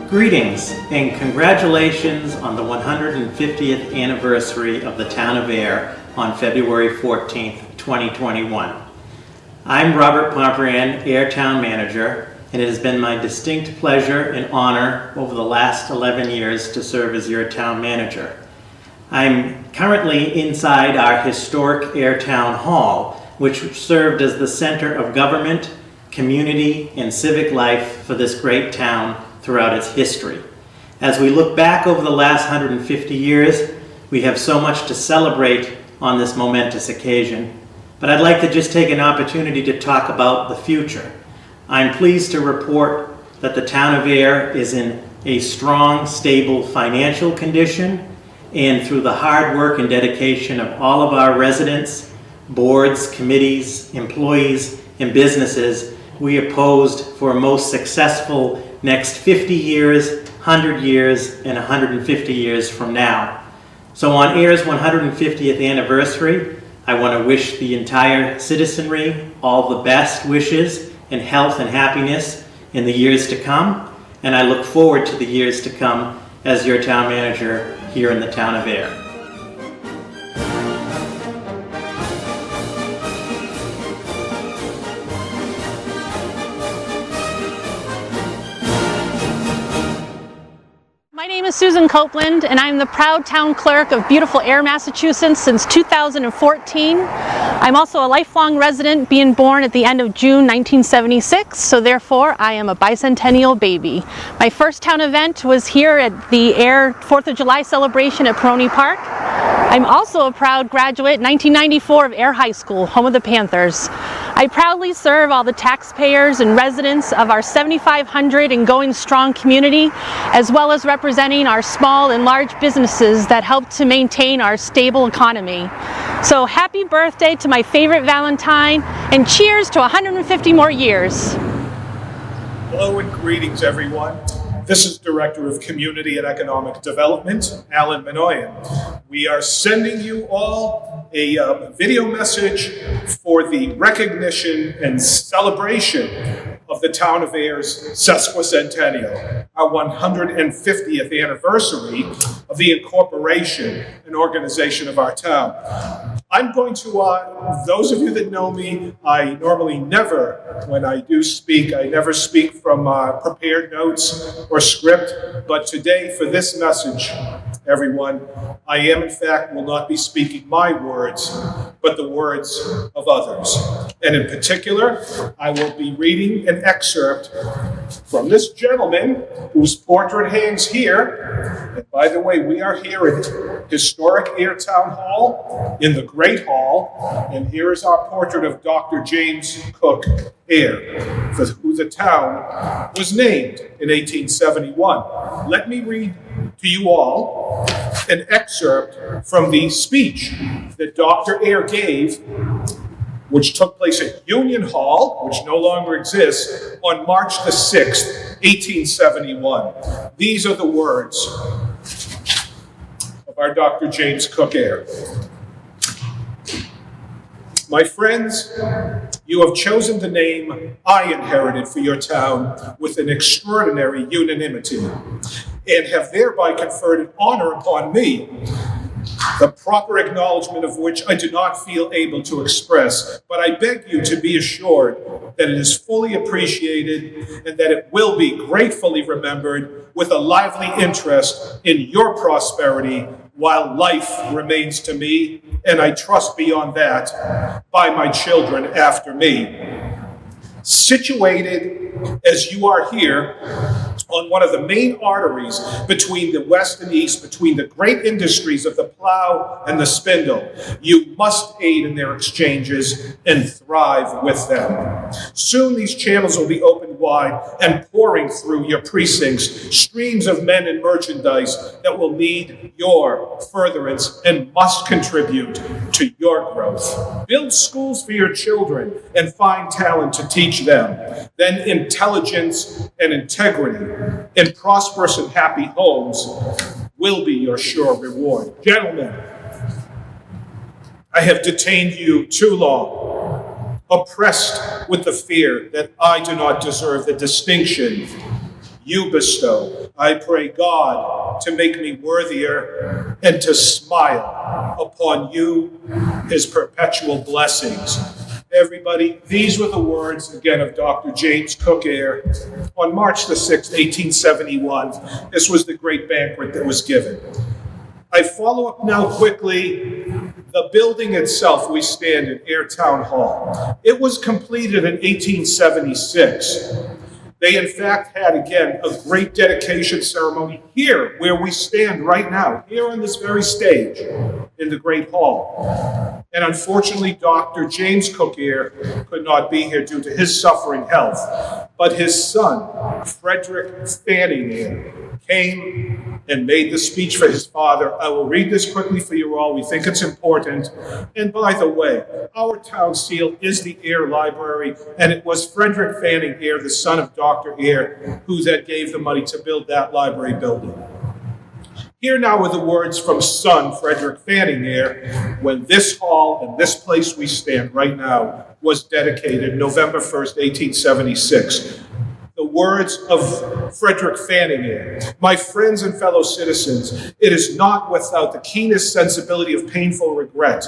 Greetings and congratulations on the 150th anniversary of the town of Ayer on February 14th, 2021. I'm Robert Pomeran, Ayer Town Manager, and it has been my distinct pleasure and honor over the last 11 years to serve as your town manager. I'm currently inside our historic Ayer Town Hall, which served as the center of government, community, and civic life for this great town throughout its history. As we look back over the last 150 years, we have so much to celebrate on this momentous occasion, but I'd like to just take an opportunity to talk about the future. I'm pleased to report that the town of Ayer is in a strong, stable financial condition, and through the hard work and dedication of all of our residents, boards, committees, employees, and businesses, we are poised for a most successful next 50 years, 100 years, and 150 years from now. So on Ayer's 150th anniversary, I want to wish the entire citizenry all the best wishes and health and happiness in the years to come, and I look forward to the years to come as your town manager here in the town of Ayer. My name is Susan Copeland, and I'm the proud town clerk of beautiful Ayer, Massachusetts since 2014. I'm also a lifelong resident, being born at the end of June 1976, so therefore I am a bicentennial baby. My first town event was here at the Ayer 4th of July celebration at Peroni Park. I'm also a proud graduate, 1994, of Ayer High School, home of the Panthers. I proudly serve all the taxpayers and residents of our 7,500 and going strong community, as well as representing our small and large businesses that help to maintain our stable economy. So happy birthday to my favorite Valentine, and cheers to 150 more years. Hello and greetings, everyone. This is Director of Community and Economic Development, Alan Minoyan. We are sending you all a video message for the recognition and celebration of the town of Ayer's Sesquicentennial, our 150th anniversary of the incorporation and organization of our town. I'm going to, those of you that know me, I normally never, when I do speak, I never speak from prepared notes or script, but today for this message, everyone, I am in fact will not be speaking my words, but the words of others. And in particular, I will be reading an excerpt from this gentleman whose portrait hangs here. And by the way, we are here at historic Ayer Town Hall in the Great Hall, and here is our portrait of Dr. James Cook Ayer, for who the town was named in 1871. Let me read to you all an excerpt from the speech that Dr. Ayer gave, which took place at Union Hall, which no longer exists, on March the 6th, 1871. These are the words of our Dr. James Cook Ayer. My friends, you have chosen the name I inherited for your town with an extraordinary unanimity, and have thereby conferred an honor upon me, the proper acknowledgement of which I do not feel able to express, but I beg you to be assured that it is fully appreciated and that it will be gratefully remembered with a lively interest in your prosperity while life remains to me, and I trust beyond that, by my children after me. Situated as you are here on one of the main arteries between the west and east, between the great industries of the plow and the spindle, you must aid in their exchanges and thrive with them. Soon these channels will be opened wide and pouring through your precincts streams of men and merchandise that will need your furtherance and must contribute to your growth. Build schools for your children and find talent to teach them. Then intelligence and integrity in prosperous and happy homes will be your sure reward. Gentlemen, I have detained you too long, oppressed with the fear that I do not deserve the distinction you bestow. I pray God to make me worthier and to smile upon you his perpetual blessings. Everybody, these were the words, again, of Dr. James Cook Ayer on March the 6th, 1871. This was the great banquet that was given. I follow up now quickly. The building itself, we stand in Ayer Town Hall. It was completed in 1876. They, in fact, had, again, a great dedication ceremony here, where we stand right now, here on this very stage in the Great Hall. And unfortunately, Dr. James Cook Ayer could not be here due to his suffering health. But his son, Frederick Fanning Ayer, came and made the speech for his father. I will read this quickly for you all. We think it's important. And by the way, our town seal is the Ayer Library, and it was Frederick Fanning Ayer, the son of Dr. Ayer, who then gave the money to build that library building. Here now are the words from son Frederick Fanning Ayer when this hall and this place we stand right now was dedicated November 1st, 1876. The words of Frederick Fanning Ayer. My friends and fellow citizens, it is not without the keenest sensibility of painful regret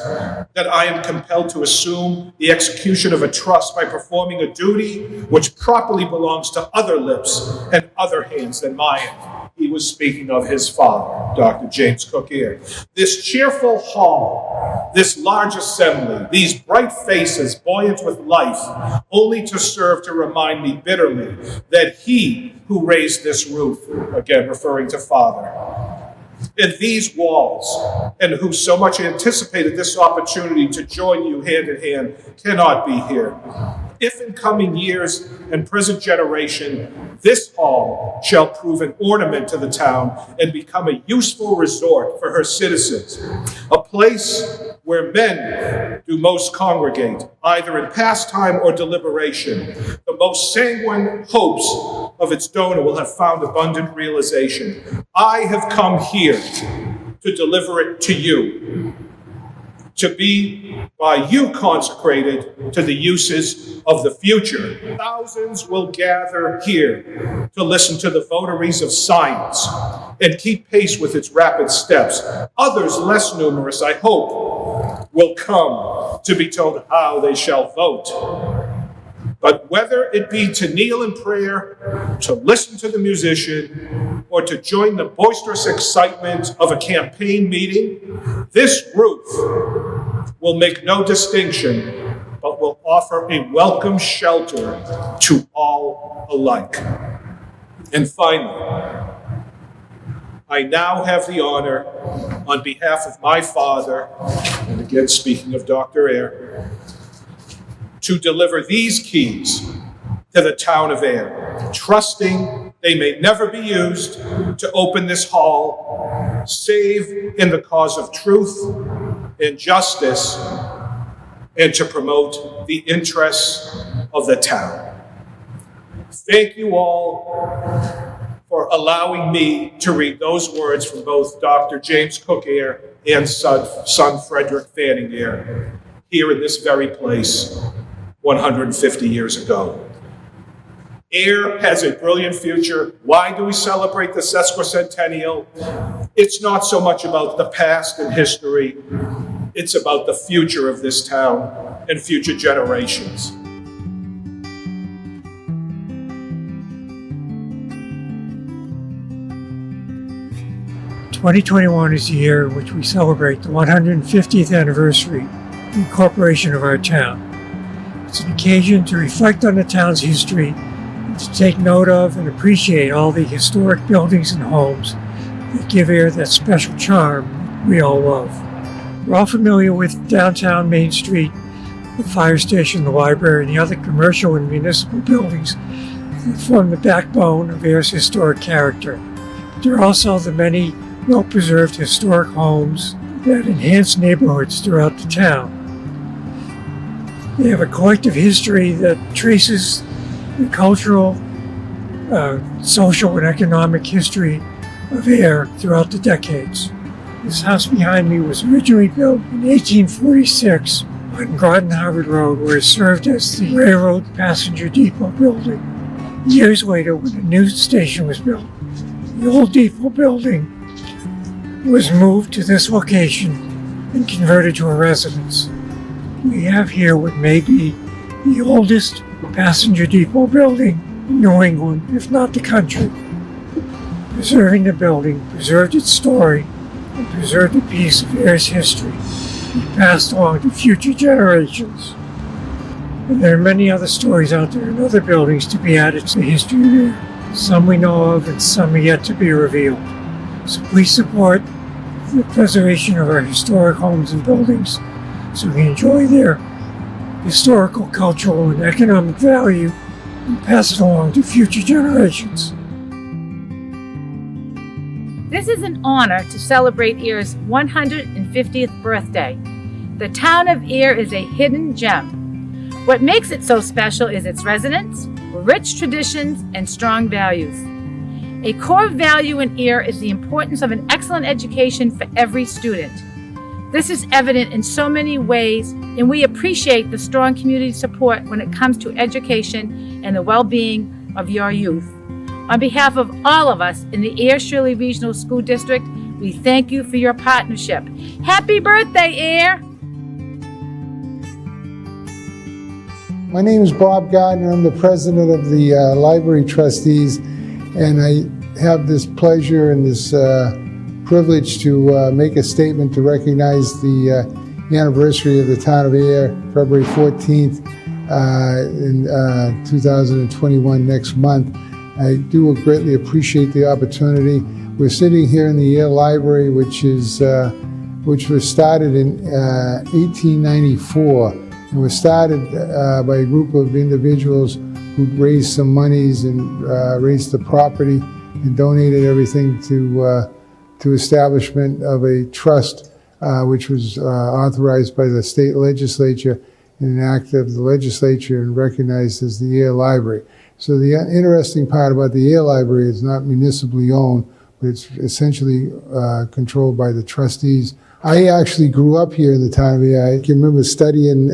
that I am compelled to assume the execution of a trust by performing a duty which properly belongs to other lips and other hands than mine. He was speaking of his father, Dr. James Cook Ayer. This cheerful hall, this large assembly, these bright faces buoyant with life, only to serve to remind me bitterly that he who raised this roof, again referring to father, and these walls, and who so much anticipated this opportunity to join you hand in hand, cannot be here. If in coming years and present generation, this hall shall prove an ornament to the town and become a useful resort for her citizens, a place where men do most congregate, either in pastime or deliberation, the most sanguine hopes of its donor will have found abundant realization. I have come here to deliver it to you, to be by you consecrated to the uses of the future. Thousands will gather here to listen to the votaries of science and keep pace with its rapid steps. Others, less numerous, I hope, will come to be told how they shall vote. But whether it be to kneel in prayer, to listen to the musician, or to join the boisterous excitement of a campaign meeting, this roof will make no distinction, but will offer a welcome shelter to all alike. And finally, I now have the honor, on behalf of my father, and again speaking of Dr. Ayer, to deliver these keys to the town of Ayer, trusting they may never be used to open this hall, save in the cause of truth and justice, and to promote the interests of the town. Thank you all for allowing me to read those words from both Dr. James Cook Ayer and son Frederick Fanning Ayer here in this very place 150 years ago. Ayer has a brilliant future. Why do we celebrate the Sesquicentennial? It's not so much about the past and history. It's about the future of this town and future generations. "2021 is the year in which we celebrate the 150th anniversary of the incorporation of our town. It's an occasion to reflect on the town's history and to take note of and appreciate all the historic buildings and homes that give Ayer that special charm we all love. We're all familiar with downtown Main Street, the fire station, the library, and the other commercial and municipal buildings that form the backbone of Ayer's historic character. But there are also the many well-preserved historic homes that enhance neighborhoods throughout the town. They have a collective history that traces the cultural, social, and economic history of Ayer throughout the decades. This house behind me was originally built in 1846 on Groton Harvard Road, where it served as the railroad passenger depot building. Years later, when a new station was built, the old depot building was moved to this location and converted to a residence. We have here what may be the oldest passenger depot building in New England, if not the country. Preserving the building preserved its story and preserved a piece of Ayer's history to be passed along to future generations. And there are many other stories out there in other buildings to be added to the history of Ayer. Some we know of and some are yet to be revealed. So please support the preservation of our historic homes and buildings so we enjoy their historical, cultural, and economic value and pass it along to future generations. This is an honor to celebrate Ayer's 150th birthday. The town of Ayer is a hidden gem. What makes it so special is its residents, rich traditions, and strong values. A core value in Ayer is the importance of an excellent education for every student. This is evident in so many ways, and we appreciate the strong community support when it comes to education and the well-being of your youth. On behalf of all of us in the Ayer-Shirley Regional School District, we thank you for your partnership. Happy birthday, Ayer! My name is Bob Gardner. I'm the president of the Library Trustees, and I have this pleasure and this privilege to make a statement to recognize the anniversary of the town of Ayer, February 14th in 2021, next month. I do greatly appreciate the opportunity. We're sitting here in the Ayer Library, which was started in 1894. And was started by a group of individuals who raised some monies and raised the property and donated everything to establishment of a trust, which was authorized by the state legislature in an act of the legislature and recognized as the Ayer Library. So the interesting part about the Ayer Library is not municipally owned, but it's essentially controlled by the trustees. I actually grew up here in the town of Ayer. I can remember studying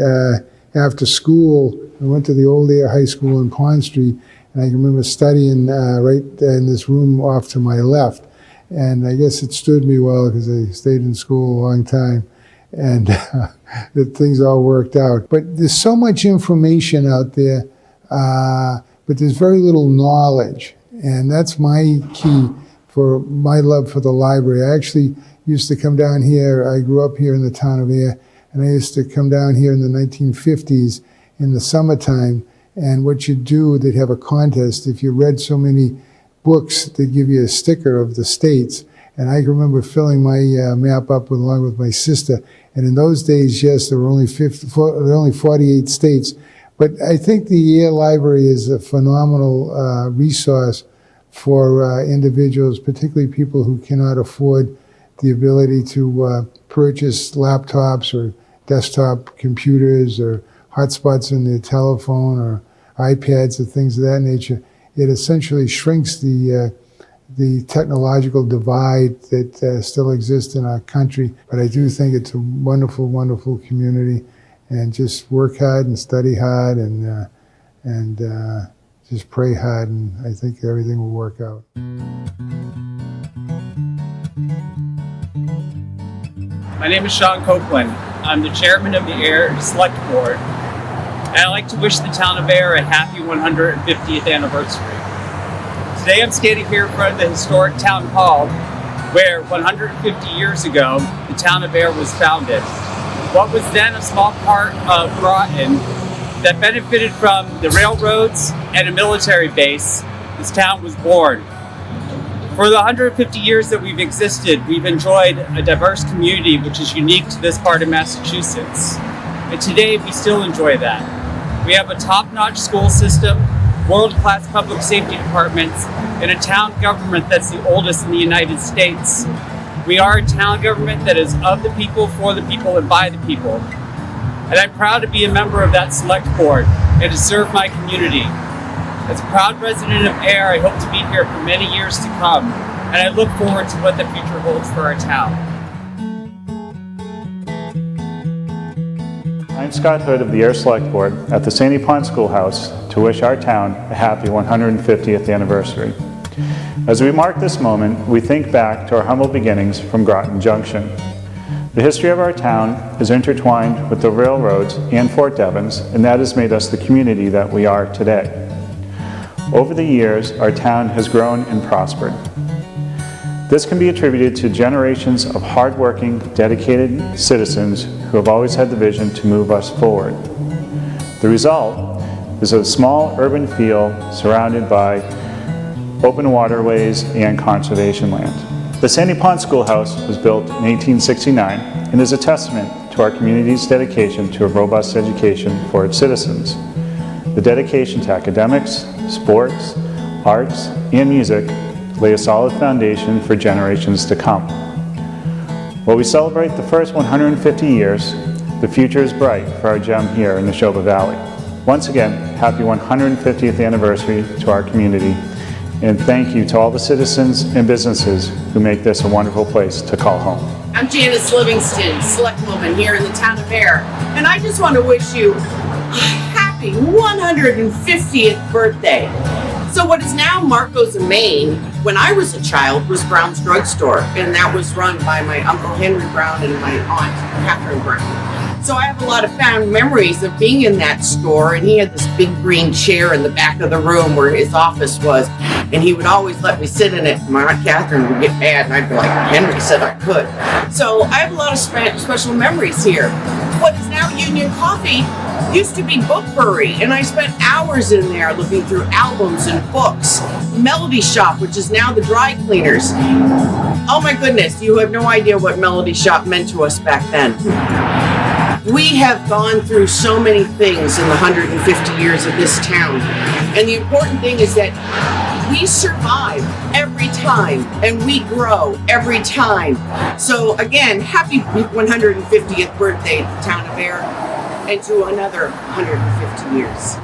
after school. I went to the old Ayer High School in Pond Street, and I can remember studying right in this room off to my left. And I guess it stood me well because I stayed in school a long time, and that things all worked out. But there's so much information out there, but there's very little knowledge, and that's my key for my love for the library. I actually used to come down here. I grew up here in the town of Ayer, and I used to come down here in the 1950s in the summertime, and what you'd do, they'd have a contest. If you read so many books, they'd give you a sticker of the states, and I remember filling my map up along with my sister, and in those days, yes, there were only 48 states, but I think the Ayer Library is a phenomenal resource for individuals, particularly people who cannot afford the ability to purchase laptops or desktop computers or hotspots in their telephone or iPads or things of that nature. It essentially shrinks the technological divide that still exists in our country. But I do think it's a wonderful, wonderful community, and just work hard and study hard and just pray hard, and I think everything will work out. My name is Sean Copeland. I'm the chairman of the Ayer Select Board, and I'd like to wish the town of Ayer a happy 150th anniversary. Today I'm standing here in front of the historic town hall, where 150 years ago, the town of Ayer was founded. What was then a small part of Groton that benefited from the railroads and a military base, this town was born. For the 150 years that we've existed, we've enjoyed a diverse community which is unique to this part of Massachusetts. And today we still enjoy that. We have a top-notch school system, world-class public safety departments, and a town government that's the oldest in the United States. We are a town government that is of the people, for the people, and by the people. And I'm proud to be a member of that select board and to serve my community. As a proud resident of Ayer, I hope to be here for many years to come, and I look forward to what the future holds for our town. I'm Scott Hood of the Ayer Select Board at the Sandy Pond Schoolhouse to to wish our town a happy 150th anniversary. As we mark this moment, we think back to our humble beginnings from Groton Junction. The history of our town is intertwined with the railroads and Fort Devens, and that has made us the community that we are today. Over the years, our town has grown and prospered. This can be attributed to generations of hardworking, dedicated citizens who have always had the vision to move us forward. The result is a small urban feel surrounded by open waterways and conservation land. The Sandy Pond Schoolhouse was built in 1869 and is a testament to our community's dedication to a robust education for its citizens. The dedication to academics, sports, arts, and music lay a solid foundation for generations to come. While we celebrate the first 150 years, the future is bright for our gem here in the Neshoba Valley. Once again, happy 150th anniversary to our community, and thank you to all the citizens and businesses who make this a wonderful place to call home. I'm Janice Livingston, Selectwoman here in the town of Ayer, and I just want to wish you a happy 150th birthday. So what is now Marco's in Maine, when I was a child, was Brown's Drugstore, and that was run by my Uncle Henry Brown and my Aunt Catherine Brown. So I have a lot of fond memories of being in that store, and he had this big green chair in the back of the room where his office was, and he would always let me sit in it. My Aunt Catherine would get mad, and I'd be like, Henry said I could. So I have a lot of special memories here. What is now Union Coffee used to be Bookbury, and I spent hours in there looking through albums and books. Melody Shop, which is now the dry cleaners. Oh my goodness, you have no idea what Melody Shop meant to us back then. We have gone through so many things in the 150 years of this town, and the important thing is that we survive every time and we grow every time. So again, happy 150th birthday to the town of Ayer, and to another 150 years.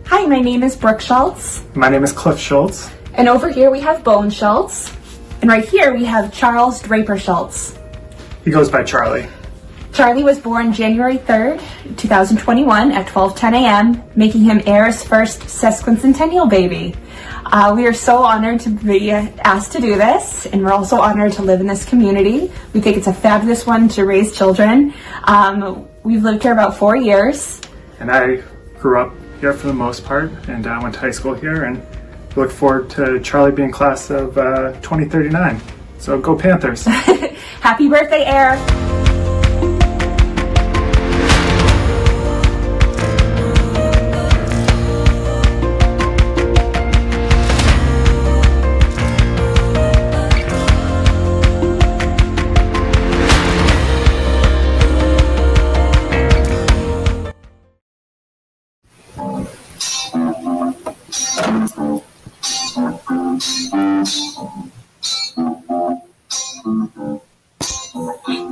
Hi, my name is Brooke Schultz. My name is Cliff Schultz. And over here we have Bone Schultz. And right here we have Charles Draper Schultz. He goes by Charlie. Charlie was born January 3rd, 2021 at 12:10 a.m., making him Ayer's first Sesquicentennial baby. We are so honored to be asked to do this, and we're also honored to live in this community. We think it's a fabulous one to raise children. We've lived here about 4 years. And I grew up here for the most part, and I went to high school here, and look forward to Charlie being class of 2039. So go Panthers. Happy birthday, Ayer.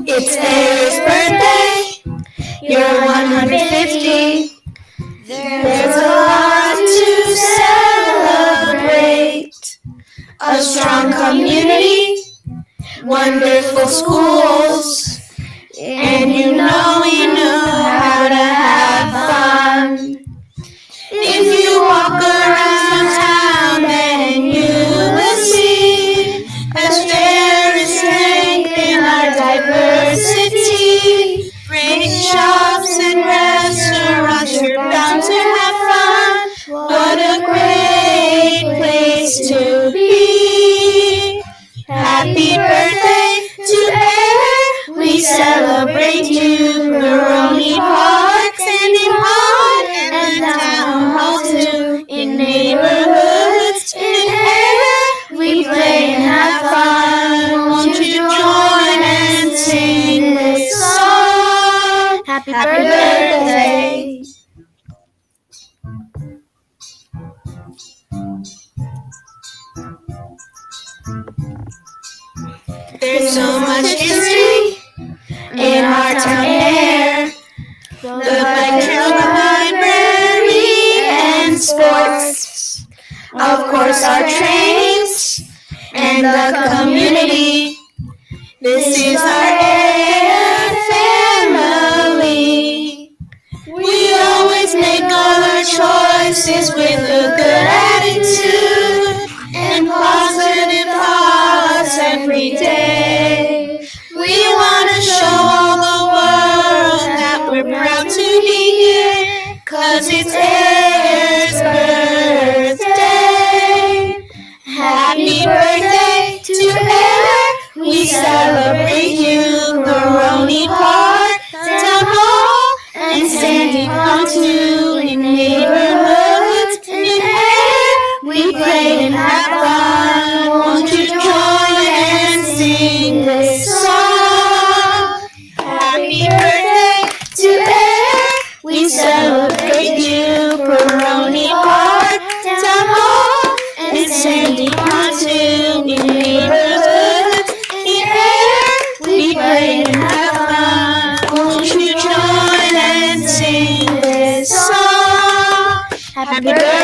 It's Ayer's birthday, you're 150. There's a lot to celebrate. A strong community, wonderful schools, and you know we know how to have fun. If you walk around town, then you will see as there is strength in our diversity. Great shops and restaurants, you're bound to have fun. What a great place to be. Happy birthday to Ayer. We celebrate you. Peroni Park, Sandy Pond, and Town Hall too. In neighborhoods in Ayer, we play and have fun. Won't you join and sing this song? Happy birthday. There's so much history in our town Ayer. The bike trail, the library, and sports. Of course, our trains and the community. This is our Ayer. faces with a good attitude and positive thoughts every day. We want to show the world that we're proud to be here, 'cause it's Ayer's birthday. Happy birthday to Ayer. We celebrate you, Baroni Park, Town Hall, and Sandy Pontoon in neighborhoods. In Ayer, we play and have fun. Won't you join and sing this song? Happy birthday to Ayer. We celebrate you, Baroni Park, Town Hall, and Sandy Pontoon in neighborhoods. In Ayer, we play and have fun. Won't you join and sing this song? Happy birthday